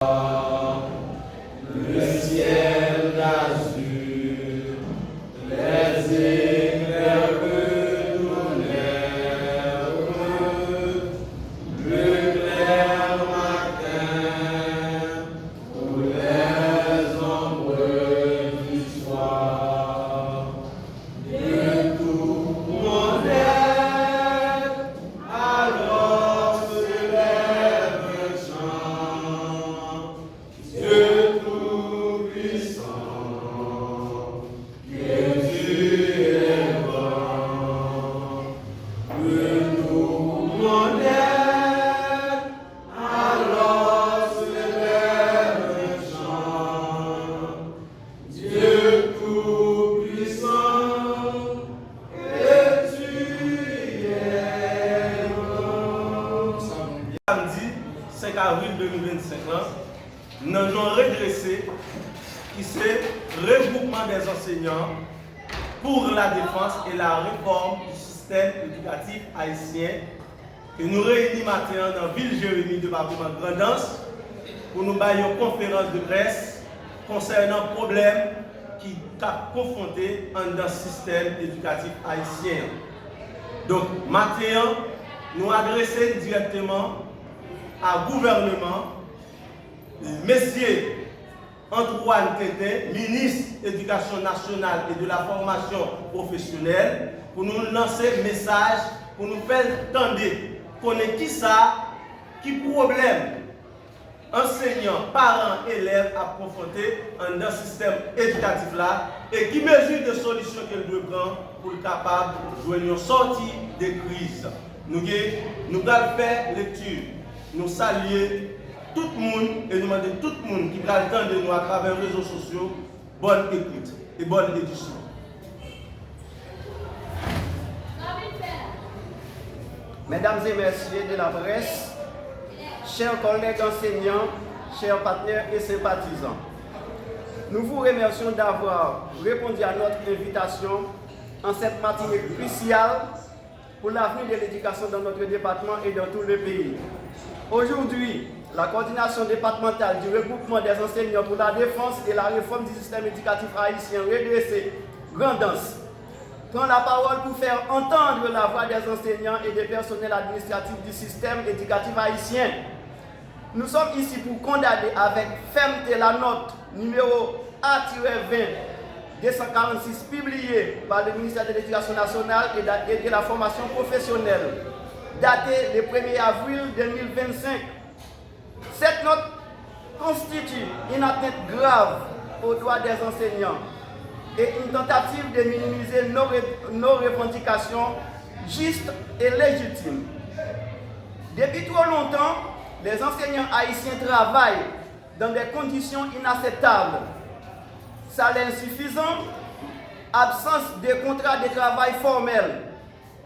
Le ciel d'azur, les éclairs retournèrent, le clair matin pour les ombres du soir. De tout mon être, alors se lève un chant. Dieu tout-puissant, que tu es grand. De tout mon être, alors se lève un chant. Dieu tout-puissant, que tu es grand. Samedi 5 avril 2025, nous avons redressé qui c'est regroupement des enseignants pour la défense et la réforme du système éducatif haïtien que nous réunissons maintenant dans la ville Jérémie, département Grand'Anse, pour nous faire une conférence de presse concernant le problème qui a confronté dans le système éducatif haïtien. Donc, maintenant, nous adressons directement à gouvernement, messieurs Antoine Tétin, ministre de l'Éducation nationale et de la formation professionnelle, pour nous lancer un message, pour nous faire entendre qu'on est qui ça, qui problème enseignants, parents, élèves à confronter dans le système éducatif là et qui mesure de solutions qu'elle doit prendre pour être capable de jouer une sortie de crise. Nous allons faire lecture, nous saluer tout le monde et nous demander tout le monde qui va le temps de nous à travers les réseaux sociaux, bonne écoute et bonne édition. Mesdames et messieurs de la presse, chers collègues enseignants, chers partenaires et sympathisants, nous vous remercions d'avoir répondu à notre invitation en cette matinée cruciale pour l'avenir de l'éducation dans notre département et dans tout le pays. Aujourd'hui, la coordination départementale du regroupement des enseignants pour la défense et la réforme du système éducatif haïtien redressé Grand'Anse prend la parole pour faire entendre la voix des enseignants et des personnels administratifs du système éducatif haïtien. Nous sommes ici pour condamner avec fermeté la note numéro A-20-246 publiée par le ministère de l'Éducation nationale et de la formation professionnelle, datée le 1er avril 2025. Cette note constitue une atteinte grave aux droits des enseignants et une tentative de minimiser nos revendications justes et légitimes. Depuis trop longtemps, les enseignants haïtiens travaillent dans des conditions inacceptables. Salaire insuffisant, absence de contrat de travail formel,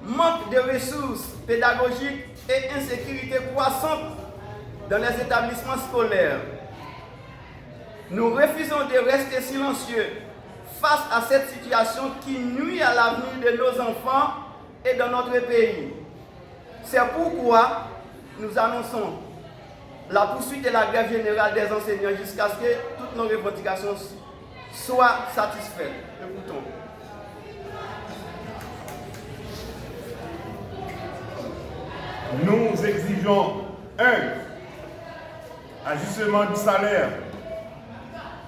manque de ressources pédagogiques et insécurité croissante dans les établissements scolaires. Nous refusons de rester silencieux face à cette situation qui nuit à l'avenir de nos enfants et de notre pays. C'est pourquoi nous annonçons la poursuite de la grève générale des enseignants jusqu'à ce que toutes nos revendications soient satisfaites. Écoutons. Nous exigeons 1. Ajustement du salaire,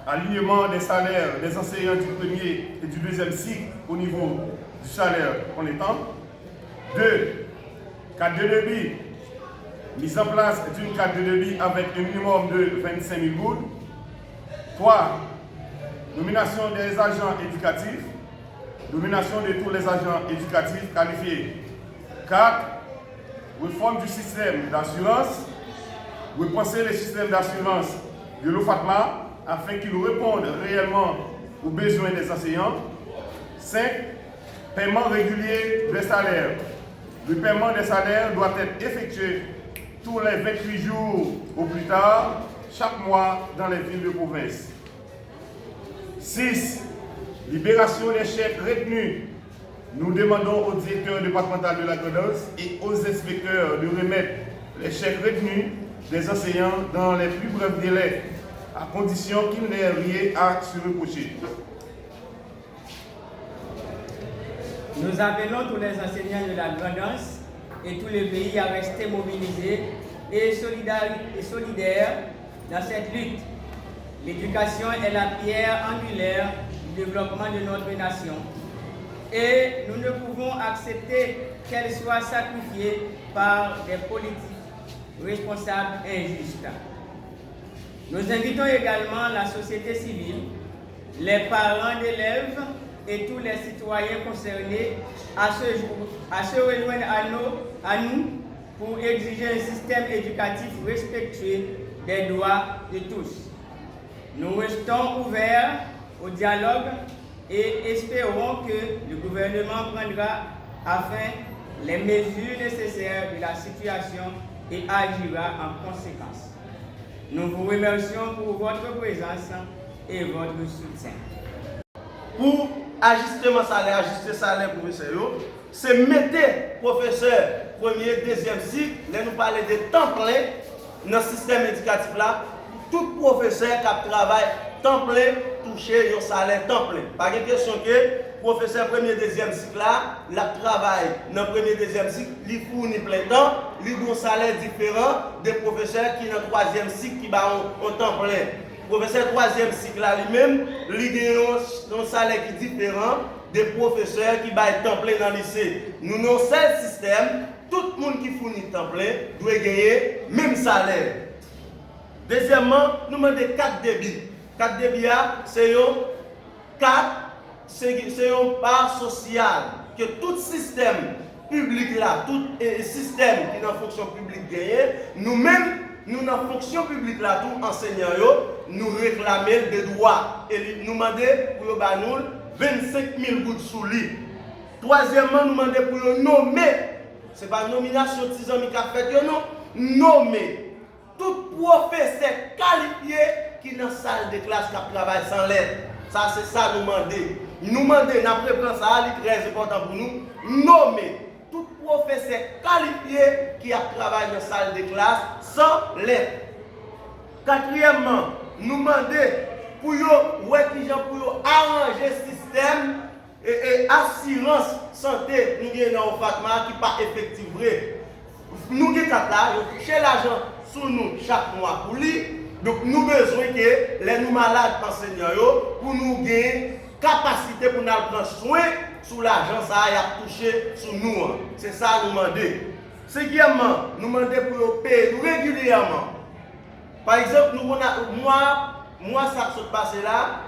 alignement des salaires des enseignants du premier et du deuxième cycle au niveau du salaire complétant. 2. Cadre de débit, mise en place d'une carte de débit avec un minimum de 25 000 gouttes. 3. Nomination des agents éducatifs, nomination de tous les agents éducatifs qualifiés. 4. Réforme du système d'assurance, repenser le système d'assurance de l'OFATMA afin qu'il réponde réellement aux besoins des enseignants. 5. Paiement régulier des salaires. Le paiement des salaires doit être effectué tous les 28 jours au plus tard, chaque mois dans les villes de province. 6. Libération des chèques retenus. Nous demandons au directeur départemental de la Grand'Anse et aux inspecteurs de remettre les chèques retenus des enseignants dans les plus brefs délais, à condition qu'il n'ait rien à se reprocher. Nous appelons tous les enseignants de la Grand'Anse et tous les pays à rester mobilisés et solidaires dans cette lutte. L'éducation est la pierre angulaire du développement de notre nation et nous ne pouvons accepter qu'elle soit sacrifiée par des politiques responsables et injustes. Nous invitons également la société civile, les parents d'élèves et tous les citoyens concernés à se rejoindre à nous pour exiger un système éducatif respectueux des droits de tous. Nous restons ouverts au dialogue et espérons que le gouvernement prendra enfin les mesures nécessaires de la situation et agira en conséquence. Nous vous remercions pour votre présence et votre soutien. Pour ajustement salaire, ajuster salaire professeur, c'est mettre professeur premier, deuxième cycle, là nous parlons de temps plein dans le système éducatif là, tout professeur qui travaille temps plein toucher un salaire temps plein. Pas de question que professeur premier, deuxième cycle là, la travail dans le premier, deuxième cycle, il fournit plein temps, il a un salaire différent des professeurs qui dans le troisième cycle qui ont temps plein. Professeur troisième cycle là lui-même, il a un salaire qui est différent des professeurs qui baillent temps plein dans le lycée. Nous avons un seul système, tout le monde qui fournit temps plein doit gagner le même salaire. Deuxièmement, nous demandons 4 débits. 4 débits, c'est une part sociale que tout système public là, tout système qui est dans la fonction publique gagne, nous-mêmes, nous dans la fonction publique là, tout enseignants, nous réclamer des droits et nous demander pour nous 25 000 gouttes sous lit. Troisièmement, nous demander pour nommer, ce n'est pas nomination de 6 ans qui a fait, non, nommer tout professeur qualifié qui est dans la salle de classe qui travaille sans l'aide. Ça, c'est ça nous demander. Nous demander, nous préparons ça, c'est très important pour nous, nommer tout professeur qualifié qui a travaillé dans la salle de classe sans l'aide. Quatrièmement, nous demander pour arranger le système et assurance santé nous avons dans le FATMA qui n'est pas effectif. Nous avons touché l'argent sur nous chaque mois pour lui. Donc nous avons besoin que les nous malades enseignants pour nous gagner capacité pour nous prendre soin sur l'argent ça y a touché sur nous. C'est ça nous demandons. Cinquièmement, nous demandons pour payer régulièrement. Par exemple, moi ça se passe là,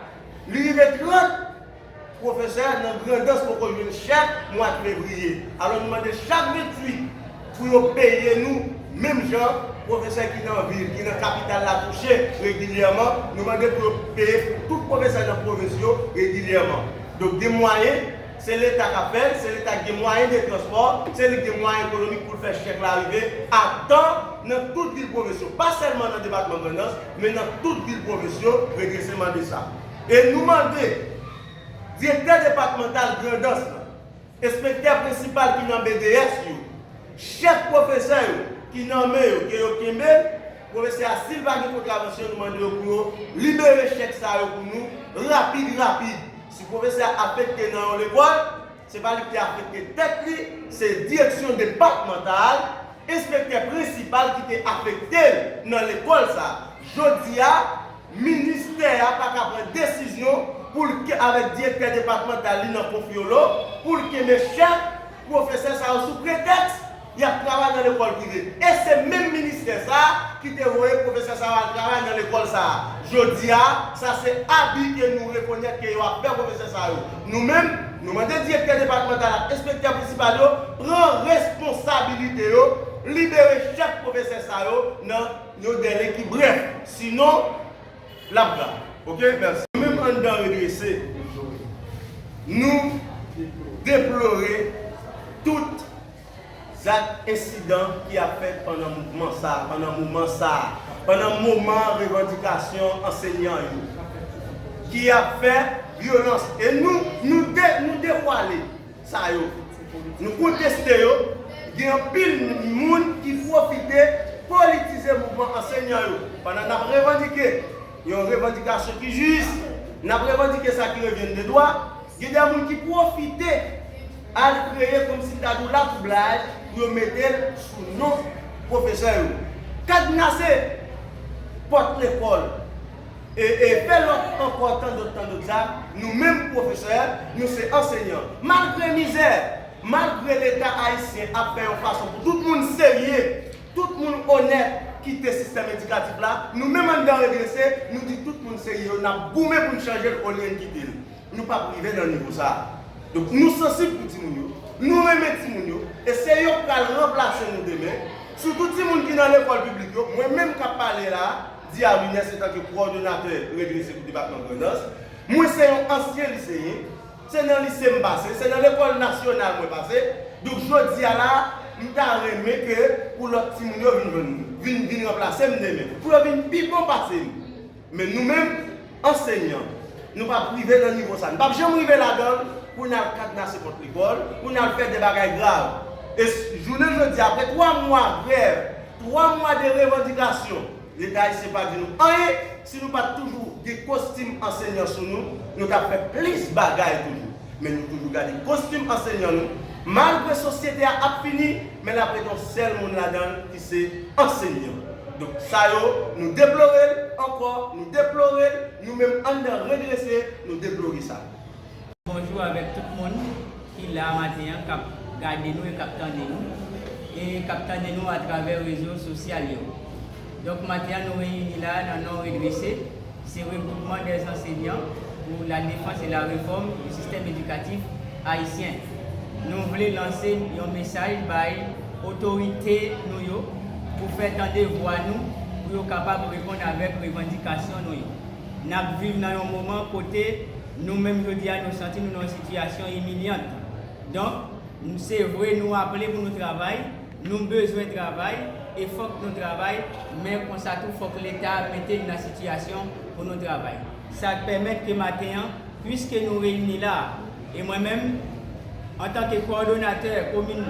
il y a 30 professeurs dans la grandeur pour qu'on vienne chaque mois de février. Alors nous demandons chaque 28 pour payer nous, même gens, professeurs qui sont dans la ville, qui sont dans la capitale la toucher régulièrement, nous demandons pour payer pour tout professeur dans la province régulièrement. Donc des moyens, c'est l'État qui appelle, c'est l'État qui a des moyens de transport, c'est l'État qui a des moyens économiques pour faire chèque l'arrivée à temps dans toute ville provinciale. Pas seulement dans le département de Grand'Anse, mais dans toute ville provinciale, régressement de ça. Et nous demandons, directeur départemental Grand'Anse, inspecteur principal qui est dans BDS, chef professeur qui est dans qui est professeur Sylvain de contravention, nous demandons pour libérer chèque ça pour nous, rapide. Si le professeur affecté dans l'école, ce n'est pas lui qui a affecté tête, c'est la direction départementale, inspecteur principal qui est affecté dans l'école. Je dis à ministère n'a pas qu'à prendre décision pour avec le directeur départemental pour que mes chefs professeurs soient sous prétexte il a travaillé dans l'école privée. Et c'est le même ministère ça qui te voit professeur ça travailler dans l'école ça. Je dis ça c'est habit que nous reconnaissons qu'il y a fait professeur ça. Nous-mêmes, nous demandons directeur départemental, inspecteur principal, prend responsabilité, libérer chaque professeur ça dans nos délais qui bref. Sinon, la bras. Ok, merci. Même en dans redresser, nous déplorer toutes incidents qui a fait pendant le mouvement ça, pendant le moment revendication enseignant qui a fait violence et nous dévoiler ça nous contester il y a un pile de monde qui profite politiser le mouvement enseignant. Pendant qu'on a revendiqué, il y a une revendication qui est juste, on a revendiqué ça qui revient des droits. Il y a des gens qui profitent à créer comme si c'était un troublage pour mettre sous nos professeurs. Cadenasser porte l'école et faire encore tant d'autres ça, nous-mêmes professeurs, nous sommes enseignants. Malgré misère, malgré l'État haïtien a fait en façon pour tout le monde sérieux, tout le monde honnête quitter le système éducatif là, nous-mêmes en redresser, nous disons tout le monde sérieux, on a boumé pour nous changer le collier quitter. Nous ne pas priver dans le niveau ça. Donc nous sommes sensibles pour Timounio, nous remettons Timounio, et c'est eux qui remplacer nous demain. Surtout tout le monde qui est dans l'école publique, moi-même qui parle là, dit à l'UNES en tant que coordonnateur redressé pour le département de Grenoble, moi c'est un ancien lycéen, c'est dans le lycée passé, c'est dans l'école nationale passé. Donc je dis à là, nous avons aimé que pour l'autre Timounio vienne remplacer demain. Pour venir plus bon passer. Mais nous-mêmes, enseignants, nous ne pouvons pas priver dans le niveau ça. Nous ne pouvons pas jamais arriver là-dedans pour nous cadenasser contre l'école, pour nous faire des bagages graves. Et je vous dis, après 3 mois de grève, 3 mois de revendication, l'État ne sait pas de nous. Et si nous n'avons pas toujours des costumes enseignants sur nous, nous avons fait plus de bagages toujours. Mais nous toujours gardé des costumes enseignants nous. Malgré la société a fini, mais nous avons un seul monde là-dedans qui c'est enseignant. Donc ça, nous déplorons encore, nous déplorons, nous-mêmes en redresser, nous déplorons ça. Bonjour avec tout le monde qui l'a matin, qui regarde nous et qui attend nous. Et qui attend nous à travers les réseaux sociaux. Donc maintenant, nous réunis là dans nos redressés. C'est le regroupement des enseignants pour la défense et la réforme du système éducatif haïtien. Nous voulons lancer un message par l'autorité pour faire entendre voix nous, pour être capable de répondre avec revendications. Nous vivons dans un moment côté, nous-mêmes, je dis à nous sentir dans une situation humiliante. Donc, c'est vrai, nous appeler pour nous travailler, nous avons besoin de travail, il faut que nous travaillions, mais pour ça, il faut que l'État mette une situation pour nous travailler. Ça permet que maintenant, puisque nous réunis là, et moi-même, en tant que coordonnateur commune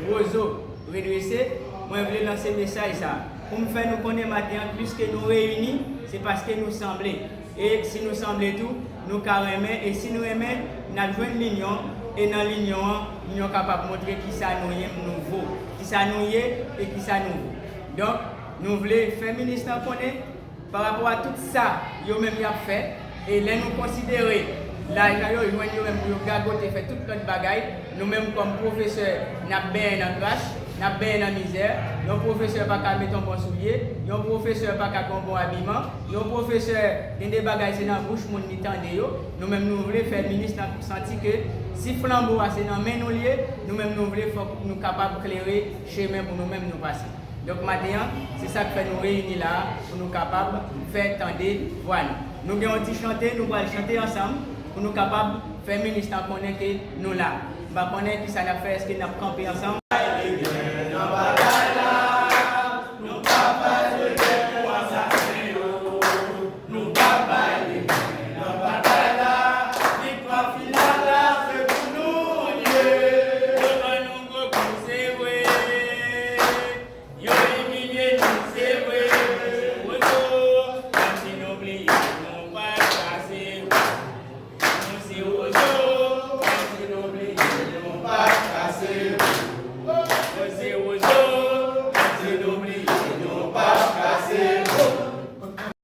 Roseau redressé, moi je voulais lancer un message ça. Pour me faire nous connaître maintenant, puisque nous réunis, c'est parce que nous semblons. Et si nous semblons tout, nous carrément, et si nous aimons, nous avons une l'union, et dans l'union, nous sommes capables de montrer qui ça nous est nouveau, qui ça nous est et qui ça nous vaut. Donc, nous voulons faire ministre en connaître par rapport à tout ça, nous-mêmes y a fait, et là nous considérer. Là, nous même gagoter fait toute notre bagaille. Nous-mêmes, comme professeurs, nous avons bien dans la classe, nous avons bien dans la misère. Nos professeurs pas qu'à mettre un bon soulier, nos professeurs pas qu'à un bon habillement, nos professeurs, qui ont des bagages dans la bouche, mon nous-mêmes, nous voulons faire ministre pour sentir que si flambeau c'est dans main nous liés, nous-mêmes, nous voulons nous capables d'éclairer chemin pour nous-mêmes nous passer. Donc maintenant, c'est ça que fait nous réunir là, pour nous capables de faire entendre voix nous. Nous allons chanter, nous allons chanter ensemble. Pour nous capables de faire ministre en connaître que nous là. On va connaître qui ça a fait, est-ce que nous avons campé ensemble,